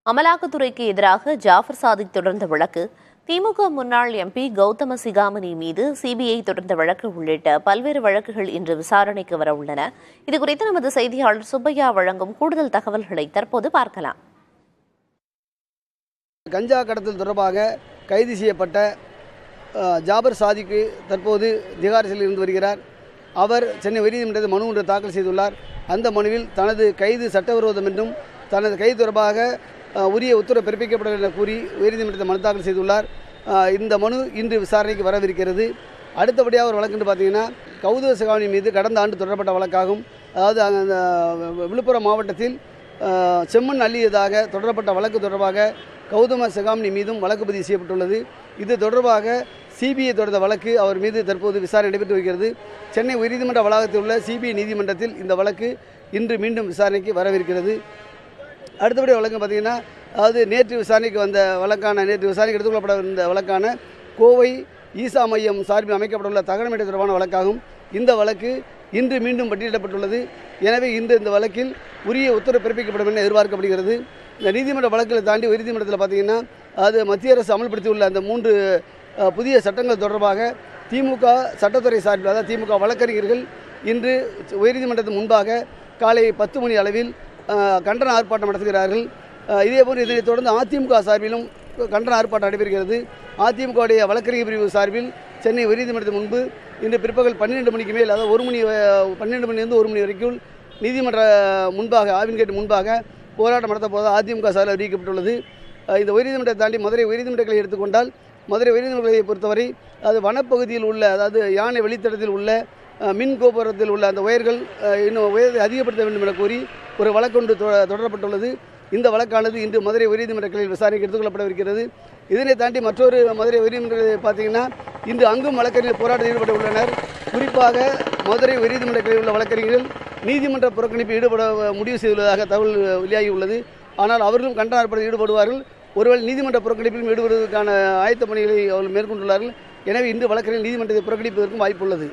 அமலாக்கத்துறைக்கு எதிராக ஜாஃபர் சாதிக் தொடர்ந்த வழக்கு, திமுக முன்னாள் எம்பி கௌதம சிகாமணி மீது சிபிஐ தொடர்ந்த வழக்கு உள்ளிட்ட பல்வேறு வழக்குகள் இன்று விசாரணைக்கு வர உள்ளன. இதுகுறித்து நமது செய்தியாளர் சுப்பையா வழங்கும் கூடுதல் தகவல்களை தற்போது பார்க்கலாம். கஞ்சா கடத்தல் தொடர்பாக கைது செய்யப்பட்ட ஜாபர் சாதிக்கு தற்போது திகார் சிறையில் இருந்து வருகிறார். அவர் சென்னை உயர்நீதிமன்றத்தில் மனு ஒன்று தாக்கல் செய்துள்ளார். அந்த மனுவில் தனது கைது சட்டவிரோதம் என்றும் தனது கைது தொடர்பாக உரிய உத்தரவு பிறப்பிக்கப்படும் என கூறி உயர்நீதிமன்றத்தில் மனு தாக்கல் செய்துள்ளார். இந்த மனு இன்று விசாரணைக்கு வரவிருக்கிறது. அடுத்தபடியாக ஒரு வழக்கு பார்த்தீங்கன்னா, கௌதம சிகாமணி மீது கடந்த ஆண்டு தொடரப்பட்ட வழக்காகும். அதாவது விழுப்புரம் மாவட்டத்தில் செம்மண் அள்ளியதாக தொடரப்பட்ட வழக்கு தொடர்பாக கௌதம சிகாமணி மீதும் வழக்கு பதிவு செய்யப்பட்டுள்ளது. இது தொடர்பாக சிபிஐ தொடர்ந்த வழக்கு அவர் மீது தற்போது விசாரணை நடைபெற்று வருகிறது. சென்னை உயர்நீதிமன்ற வளாகத்தில் உள்ள சிபிஐ நீதிமன்றத்தில் இந்த வழக்கு இன்று மீண்டும் விசாரணைக்கு வரவிருக்கிறது. அடுத்தபடி வழக்கு பார்த்தீங்கன்னா, அதாவது நேற்று விசாரணைக்கு எடுத்துக்கொள்ளப்பட இருந்த வழக்கான கோவை ஈசா மையம் சார்பில் அமைக்கப்பட்டுள்ள தகனமேடை தொடர்பான வழக்காகும். இந்த வழக்கு இன்று மீண்டும் பட்டியலிடப்பட்டுள்ளது. எனவே இந்த வழக்கில் உரிய உத்தரவு பிறப்பிக்கப்படும் என எதிர்பார்க்கப்படுகிறது. இந்த நீதிமன்ற வழக்குகளை தாண்டி உயர்நீதிமன்றத்தில் பார்த்தீங்கன்னா, அது மத்திய அரசு அமல்படுத்தியுள்ள அந்த 3 புதிய சட்டங்கள் தொடர்பாக திமுக சட்டத்துறை சார்பில், அதாவது திமுக வழக்கறிஞர்கள் இன்று உயர்நீதிமன்றத்தின் முன்பாக காலை 10 மணி அளவில் கண்டன ஆர்ப்பாட்டம் நடத்துகிறார்கள். இதேபோல் இதனைத் தொடர்ந்து அதிமுக சார்பிலும் கண்டன ஆர்ப்பாட்டம் நடைபெறுகிறது. அதிமுகவுடைய வழக்கறிஞர் பிரிவு சார்பில் சென்னை உயர்நீதிமன்றத்தின் முன்பு இன்று பிற்பகல் 12 மணிக்கு மேல், அதாவது 12 மணிலிருந்து 1 மணி வரைக்கும் நீதிமன்ற முன்பாக, ஆவின் கேட்டு முன்பாக போராட்டம் நடத்த போதாக அதிமுக சார்பில் அறிவிக்கப்பட்டுள்ளது. இந்த உயர்நீதிமன்றத்தை தாண்டி மதுரை உயர்நீதிமன்றங்களை எடுத்துக்கொண்டால், மதுரை உயர்நீதிமன்றத்தை பொறுத்தவரை அது வனப்பகுதியில் உள்ள, அதாவது யானை வெளித்தடத்தில் உள்ள மின் கோபுரத்தில் உள்ள அந்த உயர்கள் இன்னும் உயரத்தை அதிகப்படுத்த வேண்டும் என கூறி ஒரு வழக்கொன்று தொடரப்பட்டுள்ளது. இந்த வழக்கானது இன்று மதுரை உயர்நீதிமன்றங்களில் விசாரணைக்கு எடுத்துக்கொள்ளப்படவிருக்கிறது. இதனை தாண்டி மற்றொரு மதுரை உயர்நீதிமன்றத்தில் பார்த்தீங்கன்னா, இன்று அங்கும் வழக்கறிஞர் போராட்டத்தில் ஈடுபட உள்ளனர். குறிப்பாக மதுரை உயர்நீதிமன்றங்களில் உள்ள வழக்கறிஞர்கள் நீதிமன்ற புறக்கணிப்பில் ஈடுபட முடிவு செய்துள்ளதாக தகவல் வெளியாகியுள்ளது. ஆனால் அவர்களும் கண்டன ஆர்ப்பாட்டத்தில் ஈடுபடுவார்கள். ஒருவேளை நீதிமன்ற புறக்கணிப்பிலும் ஈடுபடுவதற்கான ஆயத்த பணிகளை அவர்கள் மேற்கொண்டுள்ளார்கள். எனவே இன்று வழக்கறிஞர் நீதிமன்றத்தை புறக்கணிப்பதற்கும் வாய்ப்புள்ளது.